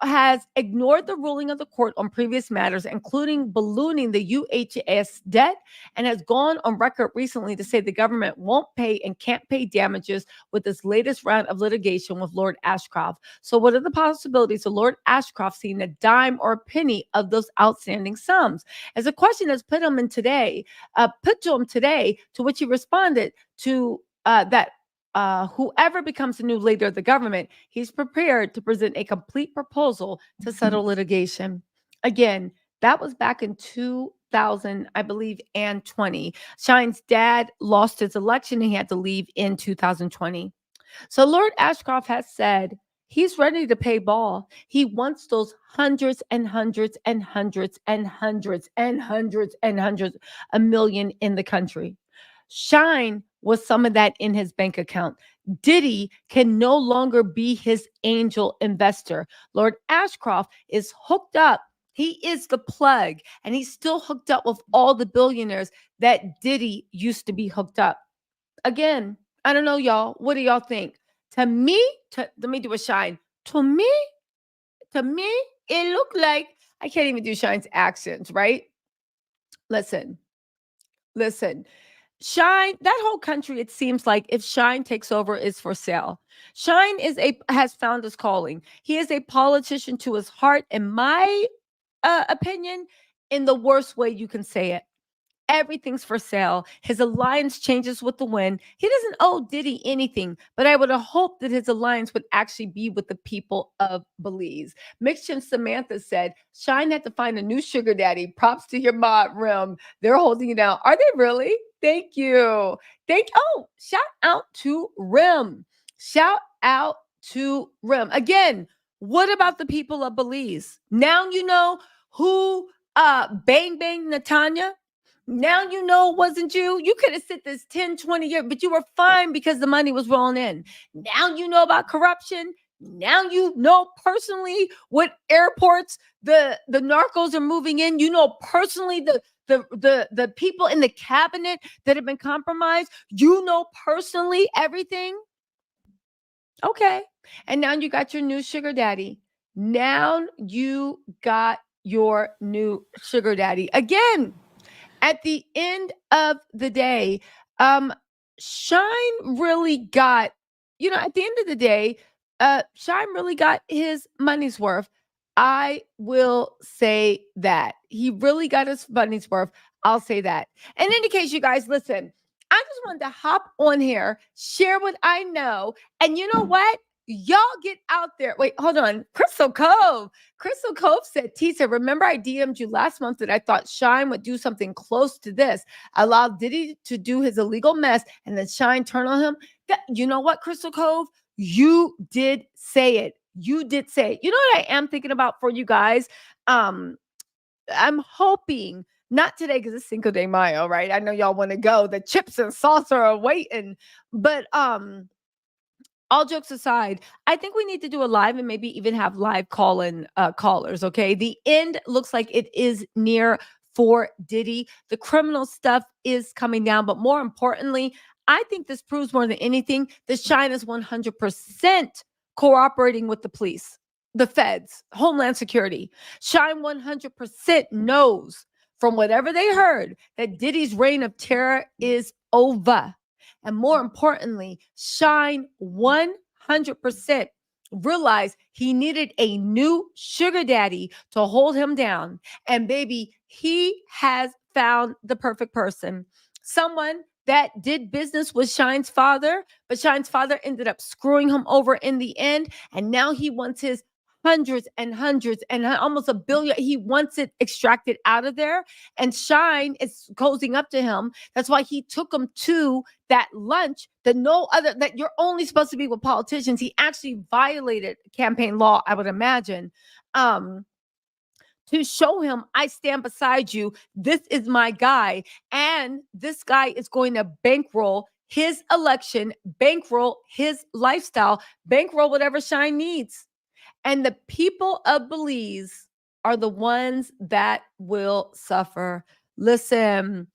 Has ignored the ruling of the court on previous matters, including ballooning the UHS debt, and has gone on record recently to say the government won't pay and can't pay damages with this latest round of litigation with Lord Ashcroft. So what are the possibilities of Lord Ashcroft seeing a dime or a penny of those outstanding sums? As a question that's put to him today, to which he responded to that whoever becomes the new leader of the government, he's prepared to present a complete proposal to settle litigation. Again, that was back in 2000, I believe, and 20. Shyne's dad lost his election and he had to leave in 2020. So Lord Ashcroft has said he's ready to pay ball. He wants those hundreds and hundreds and hundreds and hundreds and hundreds and hundreds a million in the country. Shyne was some of that in his bank account. Diddy can no longer be his angel investor. Lord Ashcroft is hooked up. He is the plug, and he's still hooked up with all the billionaires that Diddy used to be hooked up. Again, I don't know, y'all. What do y'all think? Let me do a Shyne. To me, it looked like I can't even do Shyne's accents, right? Listen. Shyne, that whole country, it seems like if Shyne takes over, is for sale. Shyne has found his calling. He is a politician to his heart, in my opinion, in the worst way you can say it. Everything's for sale. His alliance changes with the wind. He doesn't owe Diddy anything, but I would have hoped that his alliance would actually be with the people of Belize. Mixed and Samantha said, Shyne had to find a new sugar daddy. Props to your mod, Rim. They're holding it out. Are they really? Thank you. Shout out to Rim. Again, what about the people of Belize? Now you know who Bang Bang Natanya. Now you know it wasn't you. You could have sit this 10, 20 years, but you were fine because the money was rolling in. Now you know about corruption. Now you know personally what airports the narcos are moving in. You know personally the people in the cabinet that have been compromised. You know personally everything. Okay. And now you got your new sugar daddy. Again, at the end of the day, Shyne really got, at the end of the day, Shyne really got his money's worth. I will say that. He really got his money's worth. I'll say that. And in any case, you guys, listen, I just wanted to hop on here, share what I know. And you know what? Y'all get out there. Wait, hold on. Crystal Cove said, Tisa, remember I DM'd you last month that I thought Shyne would do something close to this. Allow Diddy to do his illegal mess and then Shyne turn on him. You know what, Crystal Cove? You did say it. You did say it. You know what I am thinking about for you guys? I'm hoping, not today because it's Cinco de Mayo, right? I know y'all want to go. The chips and salsa are waiting. But all jokes aside, I think we need to do a live and maybe even have live callers, okay? The end looks like it is near for Diddy. The criminal stuff is coming down, but more importantly, I think this proves more than anything that Shyne is 100% cooperating with the police, the feds, Homeland Security. Shyne 100% knows from whatever they heard that Diddy's reign of terror is over. And more importantly, Shyne 100% realized he needed a new sugar daddy to hold him down. And baby, he has found the perfect person. Someone that did business with Shyne's father, but Shyne's father ended up screwing him over in the end. And now he wants his hundreds and almost $1 billion. He wants it extracted out of there. And Shyne is cozying up to him. That's why he took him to that lunch that you're only supposed to be with politicians. He actually violated campaign law, I would imagine. To show him, I stand beside you. This is my guy. And this guy is going to bankroll his election, bankroll his lifestyle, bankroll whatever Shyne needs. And the people of Belize are the ones that will suffer. Listen.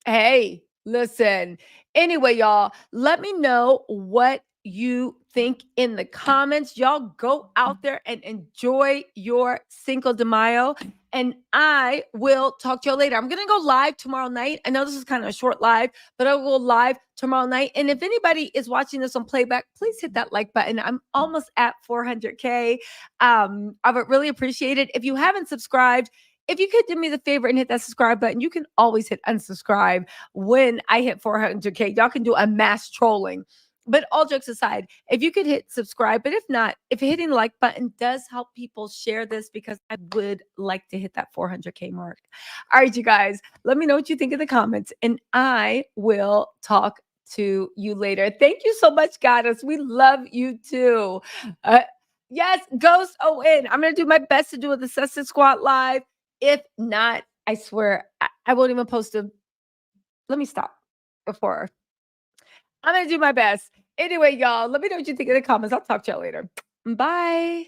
Hey, listen. Anyway, y'all, let me know what you think in the comments. Y'all go out there and enjoy your Cinco de Mayo. And I will talk to you later. I'm going to go live tomorrow night. I know this is kind of a short live, but I'll go live tomorrow night. And if anybody is watching this on playback, please hit that like button. I'm almost at 400K. I would really appreciate it. If you haven't subscribed, if you could do me the favor and hit that subscribe button, you can always hit unsubscribe when I hit 400K. Y'all can do a mass trolling. But all jokes aside, if you could hit subscribe, but if not, if hitting the like button does help people share this, because I would like to hit that 400K mark. All right, you guys, let me know what you think in the comments, and I will talk to you later. Thank you so much, Goddess. We love you too. Yes, Ghost ON. I'm going to do my best to do a The Success Squad live. If not, I swear I won't even post a. Let me stop before. I'm going to do my best. Anyway, y'all, let me know what you think in the comments. I'll talk to y'all later. Bye.